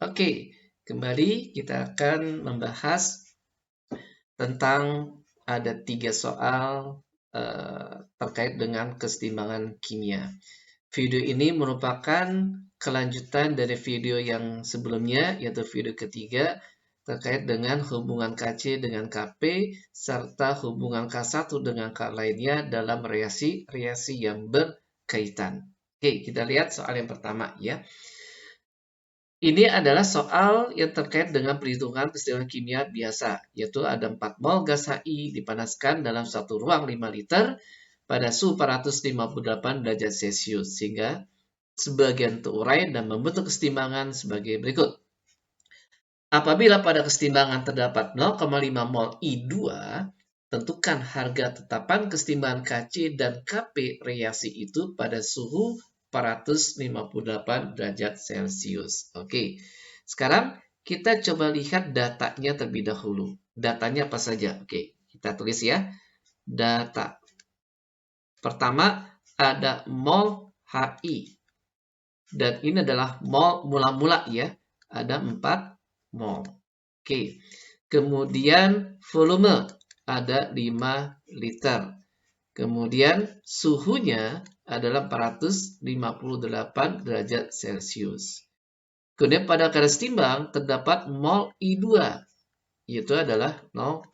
Oke, kembali kita akan membahas tentang ada 3 soal terkait dengan kesetimbangan kimia. Video ini merupakan kelanjutan dari video yang sebelumnya, yaitu video ketiga terkait dengan hubungan Kc dengan Kp serta hubungan K1 dengan K lainnya dalam reaksi-reaksi yang berkaitan. Oke, kita lihat soal yang pertama ya. Ini adalah soal yang terkait dengan perhitungan kesetimbangan kimia biasa, yaitu ada 4 mol gas HI dipanaskan dalam satu ruang 5 liter pada suhu 458 derajat Celcius, sehingga sebagian terurai dan membentuk kesetimbangan sebagai berikut. Apabila pada kesetimbangan terdapat 0,5 mol I2, tentukan harga tetapan kesetimbangan Kc dan Kp reaksi itu pada suhu 458 derajat Celcius. Oke, sekarang kita coba lihat datanya terlebih dahulu. Datanya apa saja? Oke, kita tulis ya. Data. Pertama, ada mol HI. Dan ini adalah mol mula-mula ya. Ada 4 mol. Oke. Kemudian volume ada 5 liter. Kemudian suhunya adalah 458 derajat Celcius. Kemudian pada kadar setimbang terdapat mol I2, yaitu adalah 0,5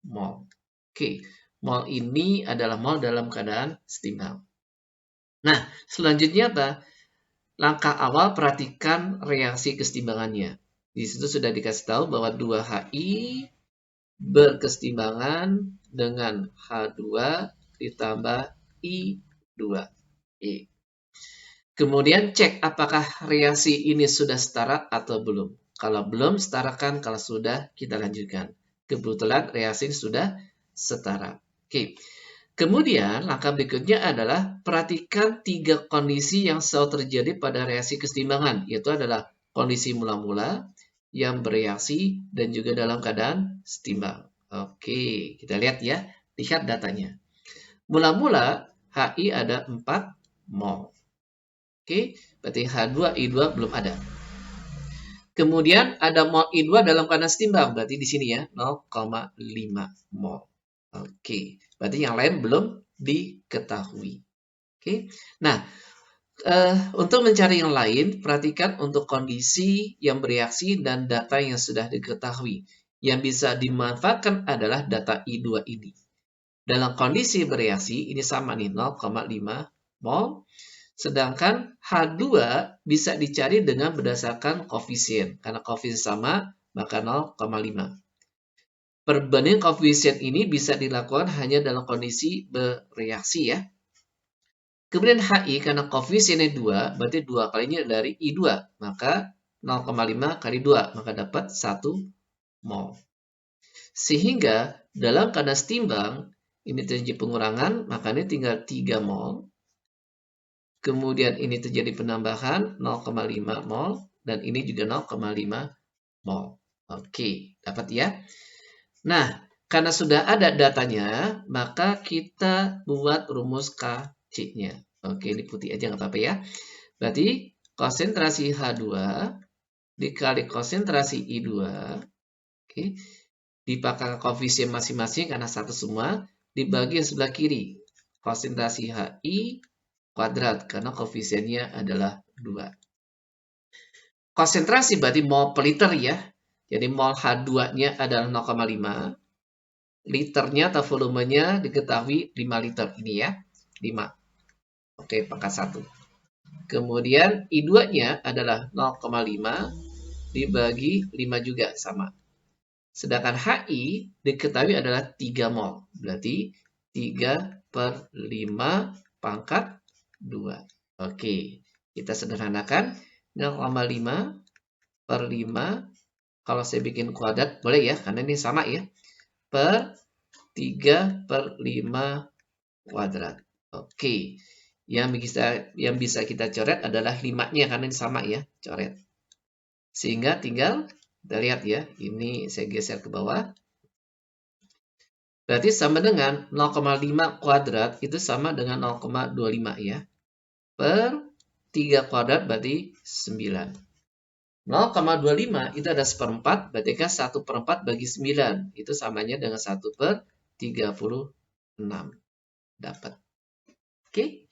mol. Oke, mol ini adalah mol dalam keadaan setimbang. Nah, selanjutnya apa? Langkah awal perhatikan reaksi kesetimbangannya. Di situ sudah dikasih tahu bahwa 2HI berkesetimbangan dengan H2 ditambah I2. Kemudian cek apakah reaksi ini sudah setara atau belum. Kalau belum, setarakan. Kalau sudah, kita lanjutkan. Kebetulan reaksi ini sudah setara. Oke. Kemudian langkah berikutnya adalah perhatikan 3 kondisi yang selalu terjadi pada reaksi kesetimbangan, yaitu adalah kondisi mula-mula, yang bereaksi, dan juga dalam keadaan setimbang. Oke, kita lihat ya. Lihat datanya. Mula-mula HI ada 4 mol. Oke, berarti H2I2 belum ada. Kemudian ada mol I2 dalam keadaan setimbang, berarti di sini ya 0,5 mol. Oke, berarti yang lain belum diketahui. Oke, nah untuk mencari yang lain, perhatikan untuk kondisi yang bereaksi dan data yang sudah diketahui. Yang bisa dimanfaatkan adalah data I2 ini. Dalam kondisi bereaksi, ini sama nih 0,5 mol. Sedangkan H2 bisa dicari dengan berdasarkan koefisien. Karena koefisien sama, maka 0,5. Perbandingan koefisien ini bisa dilakukan hanya dalam kondisi bereaksi ya. Kemudian HI karena koefisiennya 2, berarti 2 kalinya dari I2. Maka 0,5 kali 2, maka dapat 1 mol. Sehingga dalam keadaan setimbang, ini terjadi pengurangan, maka ini tinggal 3 mol. Kemudian ini terjadi penambahan 0,5 mol. Dan ini juga 0,5 mol. Oke, dapat ya. Nah, karena sudah ada datanya, maka kita buat rumus Kc-nya. Oke, ini putih aja nggak apa-apa ya. Berarti konsentrasi H2 dikali konsentrasi I2. Oke, dipangkat koefisien masing-masing karena satu semua. Dibagi yang sebelah kiri. Konsentrasi HI kuadrat karena koefisiennya adalah 2. Konsentrasi berarti mol per liter ya. Jadi mol H2-nya adalah 0,5. Liternya atau volumenya diketahui 5 liter ini ya. 5. Oke, pangkat 1. Kemudian I2-nya adalah 0,5 dibagi 5 juga sama. Sedangkan HI diketahui adalah 3 mol. Berarti 3 per 5 pangkat 2. Oke, kita sederhanakan 0,5 per 5. Kalau saya bikin kuadrat boleh ya, karena ini sama ya. Per 3 per 5 kuadrat. Oke, yang bisa kita coret adalah 5-nya karena ini sama ya, coret. Sehingga tinggal kita lihat ya, ini saya geser ke bawah. Berarti sama dengan 0,5 kuadrat itu sama dengan 0,25 ya. Per 3 kuadrat berarti 9. 0,25 itu ada seperempat, berarti kan 1/4 bagi 9. Itu samanya dengan 1/36. Dapat. Oke.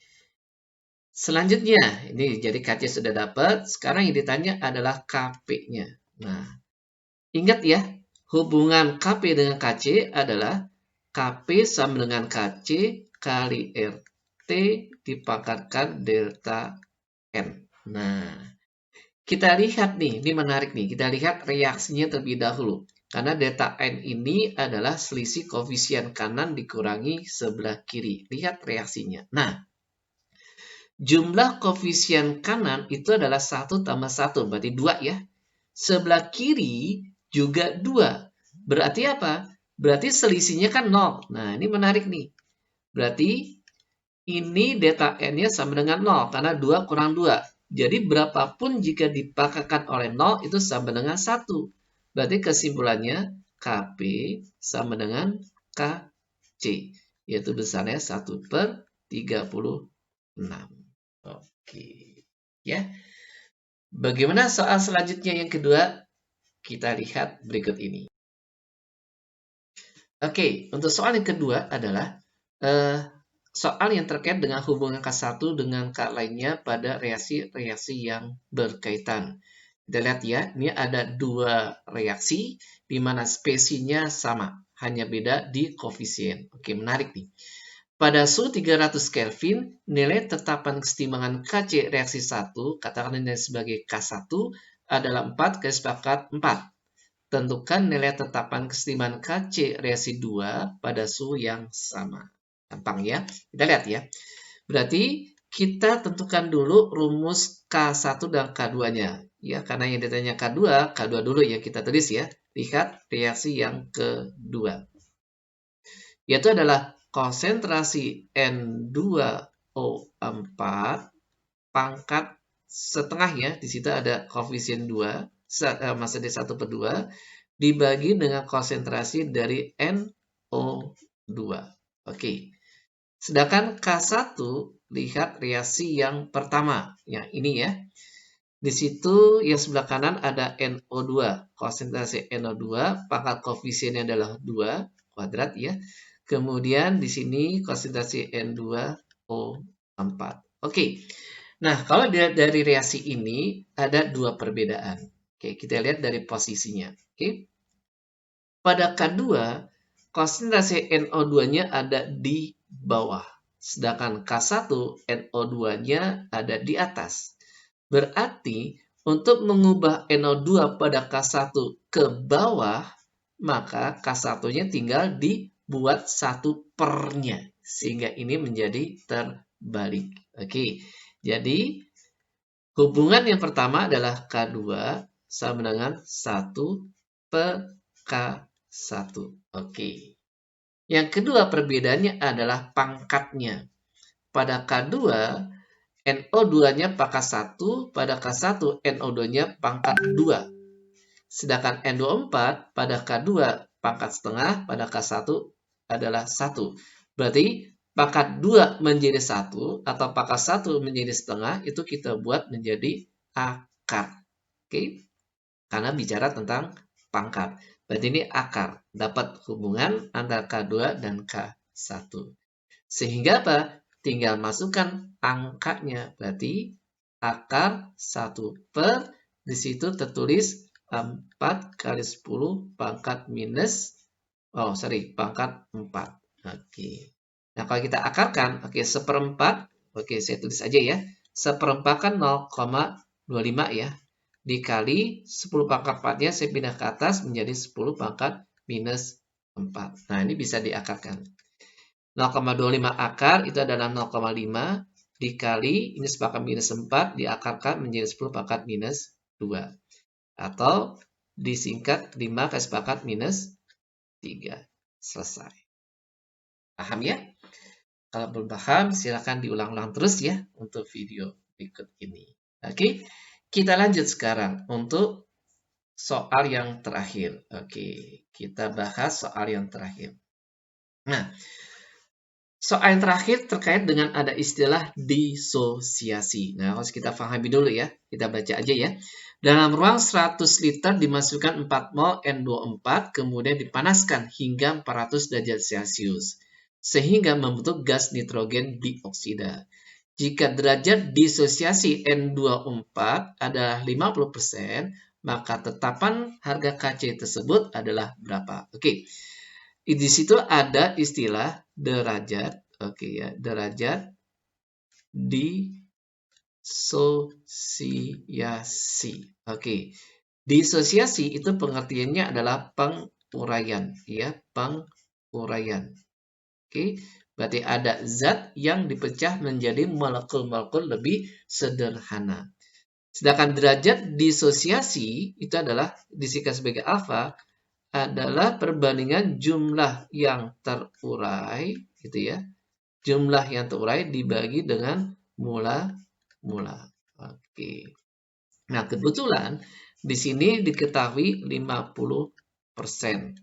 Selanjutnya, ini jadi KC sudah dapat. Sekarang yang ditanya adalah KP-nya. Nah, ingat ya, hubungan KP dengan KC adalah KP sama dengan KC kali RT dipangkatkan delta N. Nah, kita lihat nih, ini menarik nih. Kita lihat reaksinya terlebih dahulu. Karena delta N ini adalah selisih koefisien kanan dikurangi sebelah kiri. Lihat reaksinya. Nah, jumlah koefisien kanan itu adalah 1 tambah 1, berarti 2 ya. Sebelah kiri juga 2. Berarti apa? Berarti selisihnya kan 0. Nah, ini menarik nih. Berarti ini delta N-nya sama dengan 0, karena 2 kurang 2. Jadi berapapun jika dipangkatkan oleh 0, itu sama dengan 1. Berarti kesimpulannya KP sama dengan KC. Yaitu besarnya 1/36. Oke, ya. Bagaimana soal selanjutnya yang kedua? Kita lihat berikut ini. Oke, untuk soal yang kedua adalah soal yang terkait dengan hubungan K1 dengan K lainnya pada reaksi-reaksi yang berkaitan. Kita lihat ya, ini ada dua reaksi di mana spesinya sama, hanya beda di koefisien. Oke, menarik nih. Pada suhu 300 Kelvin, nilai tetapan kesetimbangan KC reaksi 1, katakan nilai sebagai K1, adalah 4 garis pangkat 4. Tentukan nilai tetapan kesetimbangan KC reaksi 2 pada suhu yang sama. Gampang ya. Kita lihat ya. Berarti kita tentukan dulu rumus K1 dan K2-nya. Ya, karena yang ditanya K2, K2 dulu ya kita tulis ya. Lihat reaksi yang kedua. Yaitu adalah konsentrasi N2O4 pangkat setengah ya. Di situ ada koefisien 2, massa D 1/2 dibagi dengan konsentrasi dari NO2. Oke. Sedangkan K1 lihat reaksi yang pertama. Yang ini ya. Di situ yang sebelah kanan ada NO2. Konsentrasi NO2 pangkat koefisiennya adalah 2 kuadrat ya. Kemudian di sini konsentrasi N2O4. Oke. Nah, kalau dari reaksi ini ada dua perbedaan. Oke, kita lihat dari posisinya. Oke. Pada K2, konsentrasi NO2-nya ada di bawah. Sedangkan K1, NO2-nya ada di atas. Berarti, untuk mengubah NO2 pada K1 ke bawah, maka K1-nya tinggal dibuat 1/nya. Sehingga ini menjadi terbalik. Oke, jadi hubungan yang pertama adalah K2 sama dengan 1/K1. Oke. Yang kedua perbedaannya adalah pangkatnya. Pada K2, NO2-nya pangkat 1, pada K1 NO2-nya pangkat 2. Sedangkan N24 pada K2 pangkat setengah, pada K1 adalah 1. Berarti pangkat 2 menjadi 1 atau pangkat 1 menjadi setengah itu kita buat menjadi akar. Oke? Karena bicara tentang pangkat. Berarti ini akar. Dapat hubungan antara K2 dan K1. Sehingga apa? Tinggal masukkan angkanya. Berarti akar 1 per, di situ tertulis 4 kali 10 pangkat minus, pangkat 4. Oke. Nah, kalau kita akarkan, seperempat, saya tulis aja ya. Seperempat kan 0,25 ya. Dikali 10 pangkat 4-nya saya pindah ke atas menjadi 10 pangkat minus 4. Nah, ini bisa diakarkan. 0,25 akar itu adalah 0,5 dikali, ini sepangkat minus 4, diakarkan menjadi 10 pangkat minus 2. Atau disingkat 5 kali sepangkat minus 3. Selesai. Paham ya? Kalau belum paham, silakan diulang-ulang terus ya untuk video berikut ini. Oke, kita lanjut sekarang untuk soal yang terakhir. Oke, kita bahas soal yang terakhir. Nah, Soal yang terakhir terkait dengan ada istilah disosiasi. Nah, harus kita pahami dulu ya. Kita baca aja ya. Dalam ruang 100 liter dimasukkan 4 mol N24, kemudian dipanaskan hingga 400 derajat Celcius, sehingga membentuk gas nitrogen dioksida. Jika derajat disosiasi N24 adalah 50%, maka tetapan harga Kc tersebut adalah berapa? Oke. Di situ ada istilah derajat, oke ya, derajat disosiasi. Oke. Disosiasi itu pengertiannya adalah penguraian, ya, penguraian. Oke. Berarti ada zat yang dipecah menjadi molekul-molekul lebih sederhana. Sedangkan derajat disosiasi itu adalah disingkat sebagai alfa, adalah perbandingan jumlah yang terurai, gitu ya. Jumlah yang terurai dibagi dengan mula-mula. Oke. Nah, kebetulan di sini diketahui 50%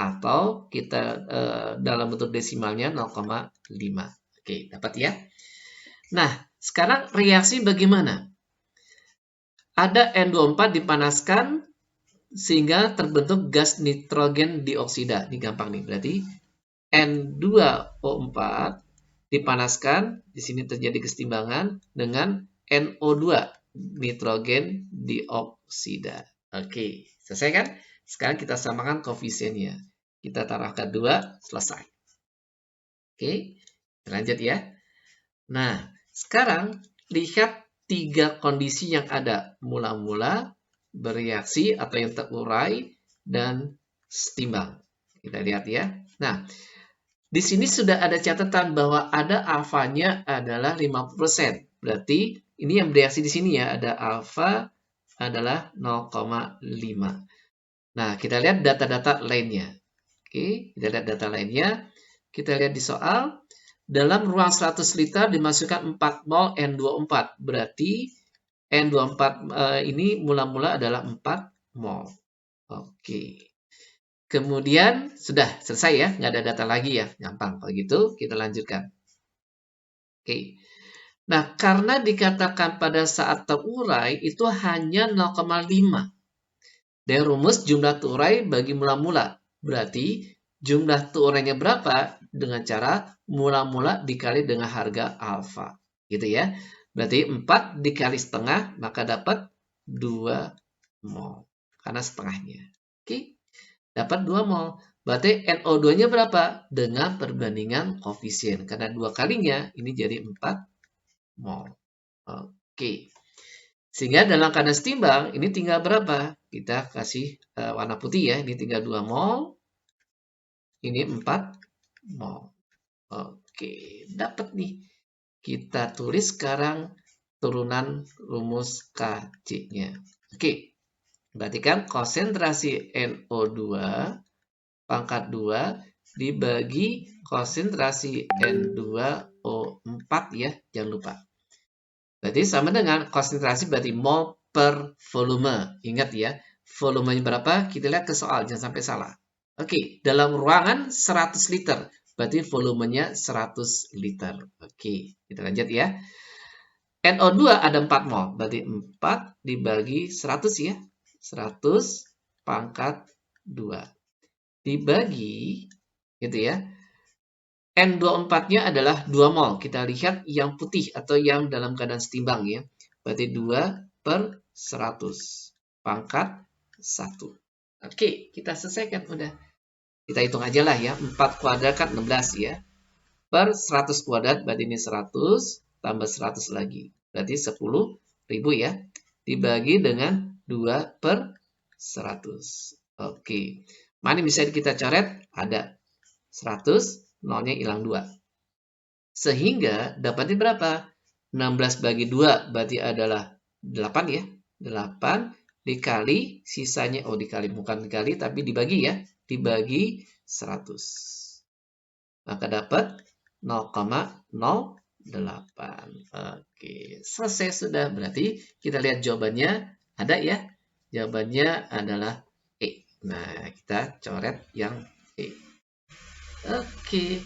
atau kita dalam bentuk desimalnya 0,5. Oke, dapat ya. Nah, sekarang reaksi bagaimana? Ada N24 dipanaskan sehingga terbentuk gas nitrogen dioksida. Ini gampang nih, berarti N2O4 dipanaskan, di sini terjadi kesetimbangan dengan NO2, nitrogen dioksida. Oke, selesai kan? Sekarang kita samakan koefisiennya. Kita taruhkan 2, selesai. Oke, lanjut ya. Nah, sekarang lihat 3 kondisi yang ada. Mula-mula, bereaksi atau yang terurai, dan setimbang. Kita lihat ya. Nah, di sini sudah ada catatan bahwa ada alfanya adalah 50%. Berarti ini yang bereaksi di sini ya, ada alfa adalah 0,5. Nah, kita lihat data-data lainnya. Oke, kita lihat data lainnya. Kita lihat di soal. Dalam ruang 100 liter dimasukkan 4 mol N24. Berarti N24 ini mula-mula adalah 4 mol. Oke. Kemudian sudah selesai ya, nggak ada data lagi ya. Gampang. Kalau gitu kita lanjutkan. Oke. Nah, karena dikatakan pada saat terurai itu hanya 0,5. Dari rumus jumlah terurai bagi mula-mula. Berarti jumlah teurainya berapa? Dengan cara mula-mula dikali dengan harga alfa. Gitu ya. Berarti 4 dikali setengah, maka dapat 2 mol. Karena setengahnya. Oke. Dapat 2 mol. Berarti NO2-nya berapa? Dengan perbandingan koefisien. Karena 2 kalinya, ini jadi 4 mol. Oke. Sehingga dalam keadaan setimbang, ini tinggal berapa? Kita kasih warna putih ya. Ini tinggal 2 mol. Ini 4 mol. Oke, dapat nih. Kita tulis sekarang turunan rumus Kc-nya. Oke, berarti kan konsentrasi NO2 pangkat 2 dibagi konsentrasi N2O4 ya, jangan lupa. Berarti sama dengan konsentrasi berarti mol per volume. Ingat ya, volumenya berapa? Kita lihat ke soal, jangan sampai salah. Oke, dalam ruangan 100 liter. Berarti volumenya 100 liter. Oke, kita lanjut ya. NO2 ada 4 mol. Berarti 4 dibagi 100 ya. 100 pangkat 2. Dibagi, gitu ya. N24-nya adalah 2 mol. Kita lihat yang putih atau yang dalam keadaan setimbang ya. Berarti 2 per 100. Pangkat 1. Oke, kita selesaikan udah. Kita hitung aja lah ya. 4 kuadrat kan 16 ya. Per 100 kuadrat berarti ini 100 tambah 100 lagi. Berarti 10.000 ya. Dibagi dengan 2 per 100. Oke. Mana bisa kita coret? Ada 100, nolnya hilang 2. Sehingga dapatnya berapa? 16 bagi 2 berarti adalah 8 ya. 8 dikali sisanya, dikali bukan dikali tapi dibagi ya. Dibagi 100. Maka dapat 0,08. Oke, selesai sudah. Berarti kita lihat jawabannya ada ya. Jawabannya adalah E. Nah, kita coret yang E. Oke,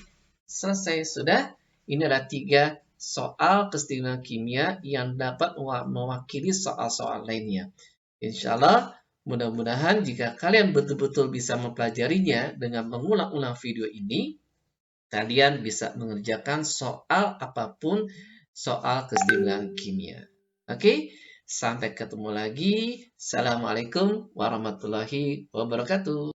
selesai sudah. Ini adalah 3 soal kesetimbangan kimia yang dapat mewakili soal-soal lainnya. Insya Allah, mudah-mudahan jika kalian betul-betul bisa mempelajarinya dengan mengulang-ulang video ini, kalian bisa mengerjakan soal apapun soal kesetimbangan kimia. Oke, sampai ketemu lagi. Assalamualaikum warahmatullahi wabarakatuh.